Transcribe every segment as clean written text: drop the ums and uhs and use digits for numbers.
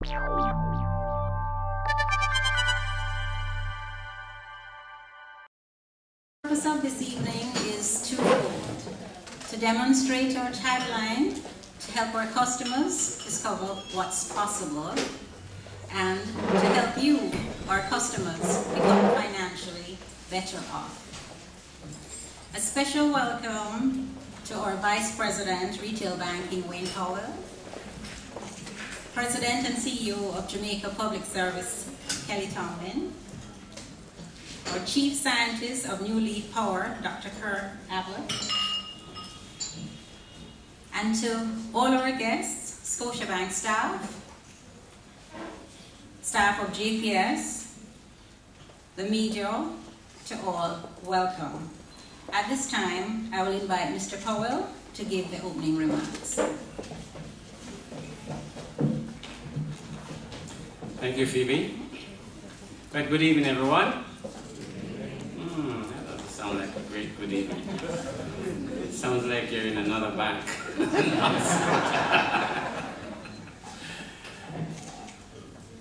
The purpose of this evening is twofold: to demonstrate our tagline to help our customers discover what's possible, and to help you, our customers, become financially better off. A special welcome to our Vice President, Retail Banking, Wayne Powell, President and CEO of Jamaica Public Service, Kelly Tomblin, our Chief Scientist of New Leaf Power, Dr. Kerr Ablett, and to all our guests, Scotiabank staff, staff of JPS, the media, to all, welcome. At this time, I will invite Mr. Powell to give the opening remarks. Thank you, Phoebe. Right, good evening, everyone. That doesn't sound like a great good evening. It sounds like you're in another bank.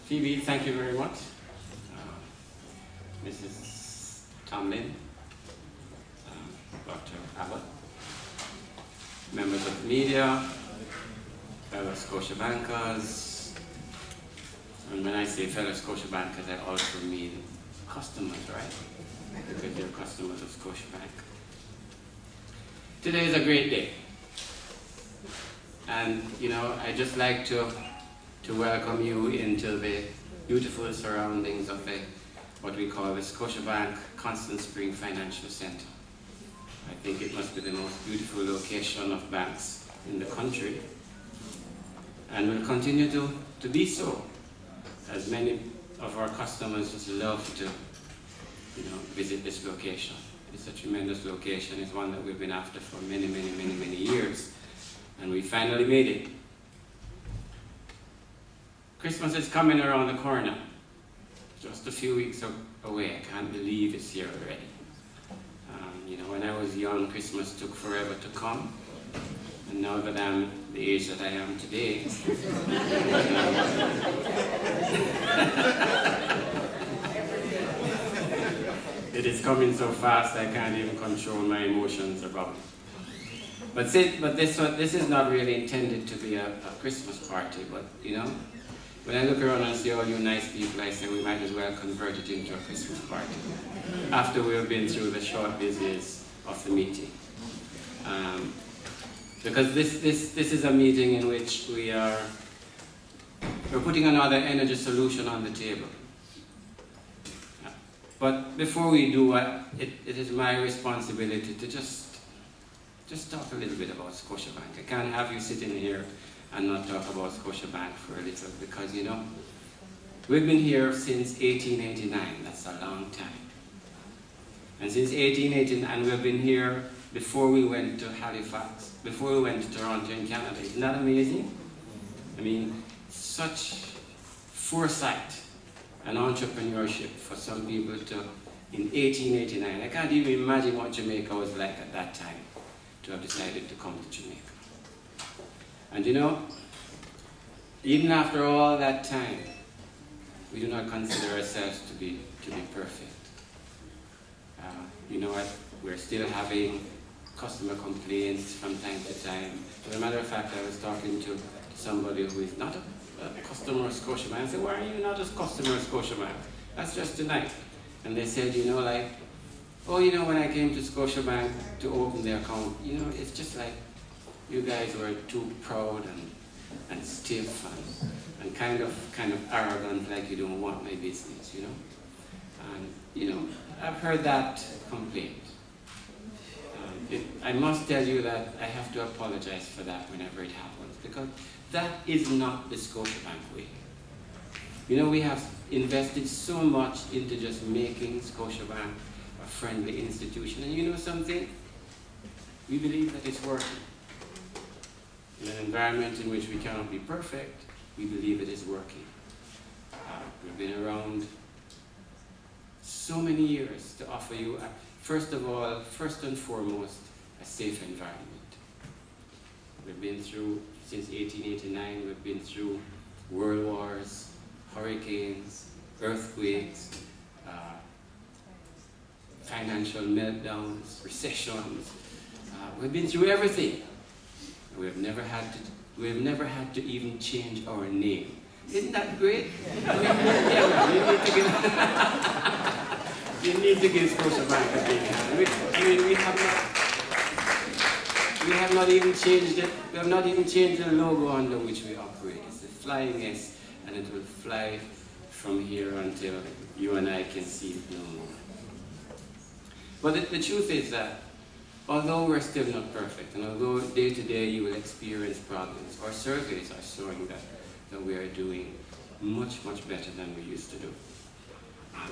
Phoebe, thank you very much. Mrs. Tomblin, Dr. Abbott, members of the media, fellow Scotiabankers, and when I say fellow Scotiabankers, I also mean customers, right? Because you're customers of Scotiabank. Today is a great day. And, you know, I'd just like to welcome you into the beautiful surroundings of what we call the Scotiabank Constant Spring Financial Center. I think it must be the most beautiful location of banks in the country, and will continue to be so, as many of our customers just love to, you know, visit this location. It's a tremendous location. It's one that we've been after for many, many, many, many years, and we finally made it. Christmas is coming around the corner, just a few weeks away. I can't believe it's here already. You know, when I was young, Christmas took forever to come, and now that I'm the age that I am today, it is coming so fast I can't even control my emotions about it. But this is not really intended to be a Christmas party, but you know, when I look around and see all you nice people, I say we might as well convert it into a Christmas party after we've been through the short business of the meeting. Because this is a meeting in which we're putting another energy solution on the table. But before we do it is my responsibility to just talk a little bit about Scotiabank. I can't have you sitting here and not talk about Scotiabank for a little, because, you know, we've been here since 1889. That's a long time. And since 1889, and we've been here before we went to Halifax, before we went to Toronto in Canada. Isn't that amazing? I mean, such foresight and entrepreneurship for some people in 1889. I can't even imagine what Jamaica was like at that time, to have decided to come to Jamaica. And you know, even after all that time, we do not consider ourselves to be perfect. You know what? We're still having customer complaints from time to time. As a matter of fact, I was talking to somebody who is not a customer of Scotiabank. I said, why are you not a customer of Scotiabank? That's just tonight. And they said, you know, like, oh, you know, when I came to Scotiabank to open the account, you know, it's just like you guys were too proud and stiff and kind of arrogant, like you don't want my business, you know. And, you know, I've heard that complaint. I must tell you that I have to apologize for that whenever it happens, because that is not the Scotiabank way. You know, we have invested so much into just making Scotiabank a friendly institution, and you know something? We believe that it's working. In an environment in which we cannot be perfect, we believe it is working. We've been around so many years to offer you, first and foremost, a safe environment. We've been through, since 1889, we've been through world wars, hurricanes, earthquakes, financial meltdowns, recessions. We've been through everything. We've never had to even change our name. Isn't that great? You need to give Scotiabank a big hand. We have not even changed it. We have not even changed the logo under which we operate. It's the Flying S, and it will fly from here until you and I can see it no more. But the truth is that although we're still not perfect, and although day to day you will experience problems, our surveys are showing that we are doing much, much better than we used to do.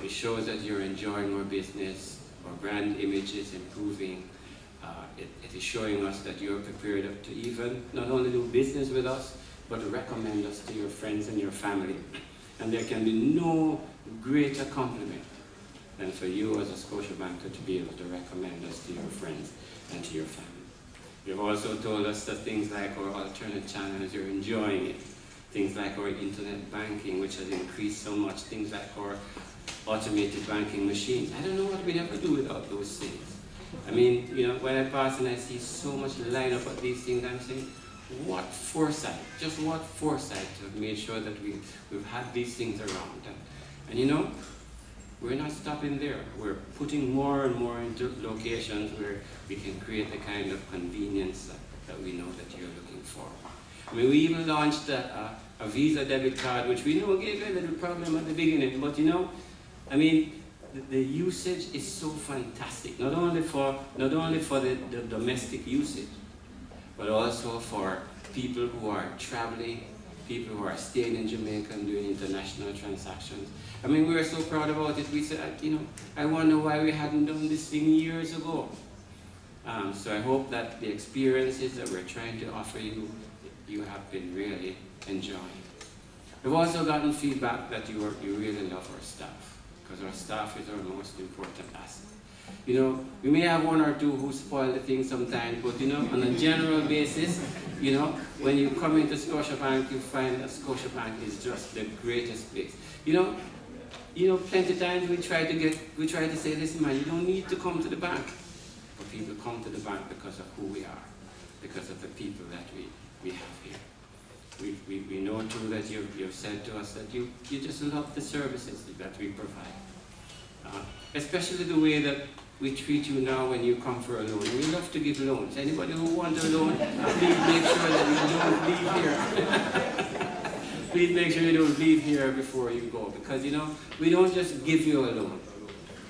It shows that you're enjoying our business, our brand image is improving. It is showing us that you're prepared to even not only do business with us, but to recommend us to your friends and your family. And there can be no greater compliment than for you as a Scotiabanker to be able to recommend us to your friends and to your family. You've also told us that things like our alternate channels, you're enjoying it. Things like our internet banking, which has increased so much. Things like our automated banking machines. I don't know what we'd ever do without those things. I mean, you know, when I pass and I see so much line up at these things, I'm saying, what foresight, just what foresight to have made sure that we've had these things around. And you know, we're not stopping there. We're putting more and more into locations where we can create the kind of convenience that we know that you're looking for. I mean, we even launched a Visa debit card, which we know gave a little problem at the beginning, but you know, I mean, the usage is so fantastic. Not only for the domestic usage, but also for people who are traveling, people who are staying in Jamaica and doing international transactions. I mean, we were so proud about it. We said, you know, I wonder why we hadn't done this thing years ago. So I hope that the experiences that we're trying to offer you, you have been really enjoying. We've also gotten feedback that you really love our staff, because our staff is our most important asset. You know, we may have one or two who spoil the thing sometimes, but you know, on a general basis, you know, when you come into Scotiabank, you find that Scotiabank is just the greatest place. You know, plenty of times we try to say, listen man, you don't need to come to the bank. But people come to the bank because of who we are, because of the people that we have here. We know too that you've said to us that you just love the services that we provide. Especially the way that we treat you now when you come for a loan. We love to give loans. Anybody who wants a loan, please make sure that you don't leave here. Please make sure you don't leave here before you go, because you know, we don't just give you a loan,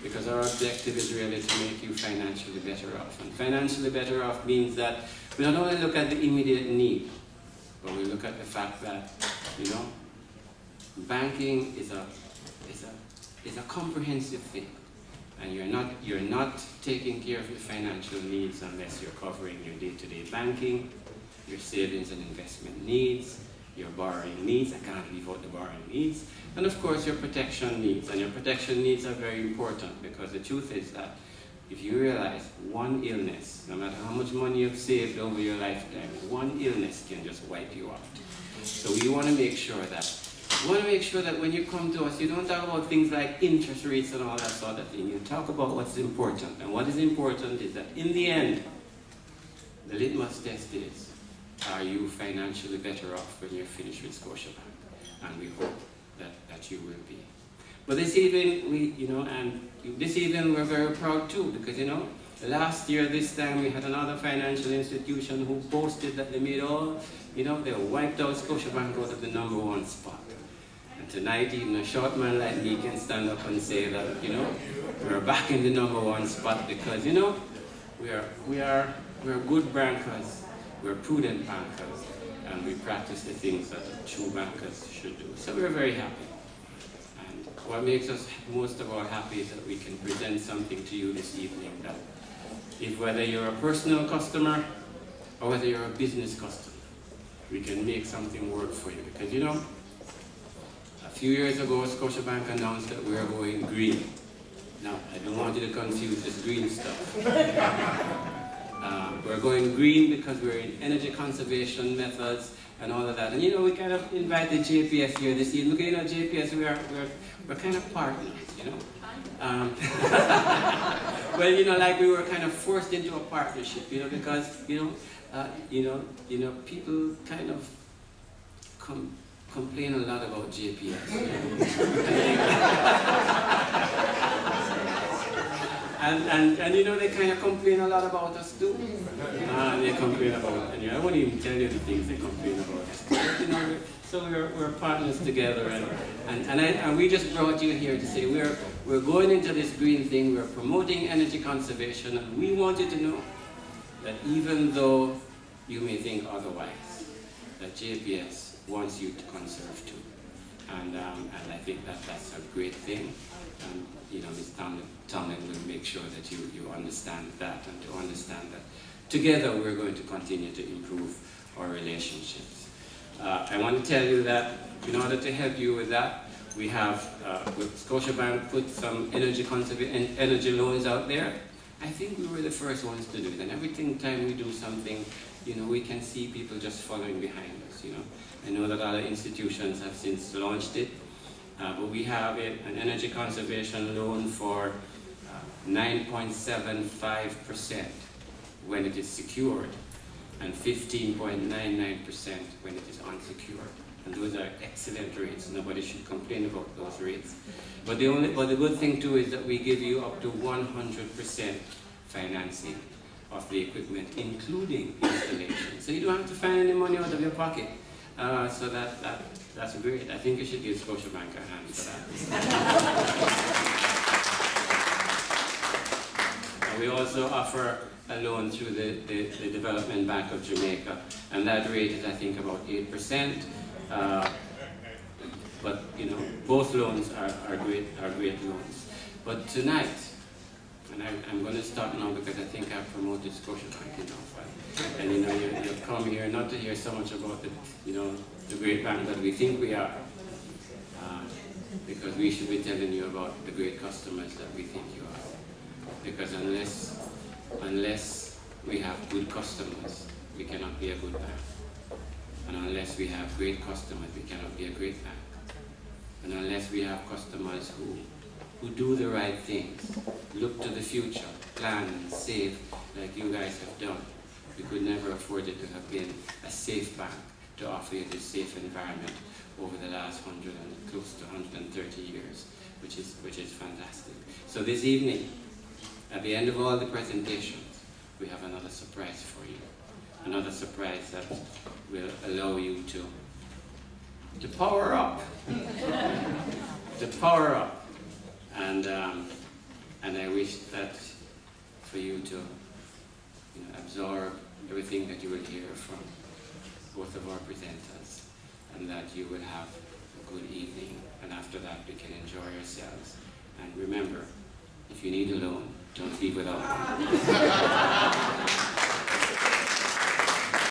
because our objective is really to make you financially better off. And financially better off means that we not only look at the immediate need, but we look at the fact that, you know, banking is a comprehensive thing. And you're not taking care of your financial needs unless you're covering your day-to-day banking, your savings and investment needs, your borrowing needs. I can't leave out the borrowing needs. And of course your protection needs. And your protection needs are very important, because the truth is that if you realize one illness, no matter how much money you've saved over your lifetime, one illness can just wipe you out. So we want to make sure that when you come to us, you don't talk about things like interest rates and all that sort of thing. You talk about what's important. And what is important is that in the end, the litmus test is, are you financially better off when you're finished with Scotiabank? And we hope that you will be. But this evening, we're very proud too, because you know, last year this time we had another financial institution who boasted that they made they wiped out Scotiabank out of the #1 spot. And tonight, even a short man like me can stand up and say that, you know, we're back in the #1 spot, because you know, we're good bankers, we're prudent bankers, and we practice the things that true bankers should do. So we're very happy. And what makes us most of all happy is that we can present something to you this evening that, if whether you're a personal customer or whether you're a business customer, we can make something work for you. Because you know, a few years ago, Scotiabank announced that we are going green. Now, I don't want you to confuse this green stuff. We're going green because we're in energy conservation methods, and all of that. And you know, we kind of invited JPS here this evening. Look, you know, JPS, we're kind of partners, you know. Well, you know, like we were kind of forced into a partnership, you know, because you know, people kind of complain a lot about JPS. You know? and you know, they kind of complain a lot about us too. They complain about, and you know, I won't even tell you the things they complain about us. But, you know, so we're partners together, and we just brought you here to say we're going into this green thing. We're promoting energy conservation, and we want you to know that even though you may think otherwise, that JPS wants you to conserve too, and I think that's a great thing. And you know, Ms. Tomblin will make sure that you understand that, and to understand that together we're going to continue to improve our relationships. I want to tell you that in order to help you with that, we have, with Scotiabank, put some energy loans out there. I think we were the first ones to do it, and every time we do something, you know, we can see people just following behind us, you know. I know that other institutions have since launched it, but we have an energy conservation loan for 9.75% when it is secured, and 15.99% when it is unsecured. And those are excellent rates. Nobody should complain about those rates. But the good thing too is that we give you up to 100% financing of the equipment, including installation. So you don't have to find any money out of your pocket. So that's great. I think you should give Scotiabank a hand for that. We also offer a loan through the Development Bank of Jamaica, and that rate is, I think, about 8%. But you know, both loans are great loans. But tonight, and I'm going to start now because I think I've promoted Scotiabank enough. Right? And you know, you've come here not to hear so much about the great bank that we think we are, because we should be telling you about the great customers that we think you are. Because unless we have good customers, we cannot be a good bank. And unless we have great customers, we cannot be a great bank. And unless we have customers who do the right things, look to the future, plan and save like you guys have done, we could never afford it to have been a safe bank to offer you this safe environment over the last close to 130 years, which is fantastic. So this evening, at the end of all the presentations, we have another surprise for you. Another surprise that will allow you to power up. To power up. And I wish that for you to absorb everything that you will hear from both of our presenters, and that you will have a good evening, and after that we can enjoy yourselves. And remember, if you need a loan, don't leave without one.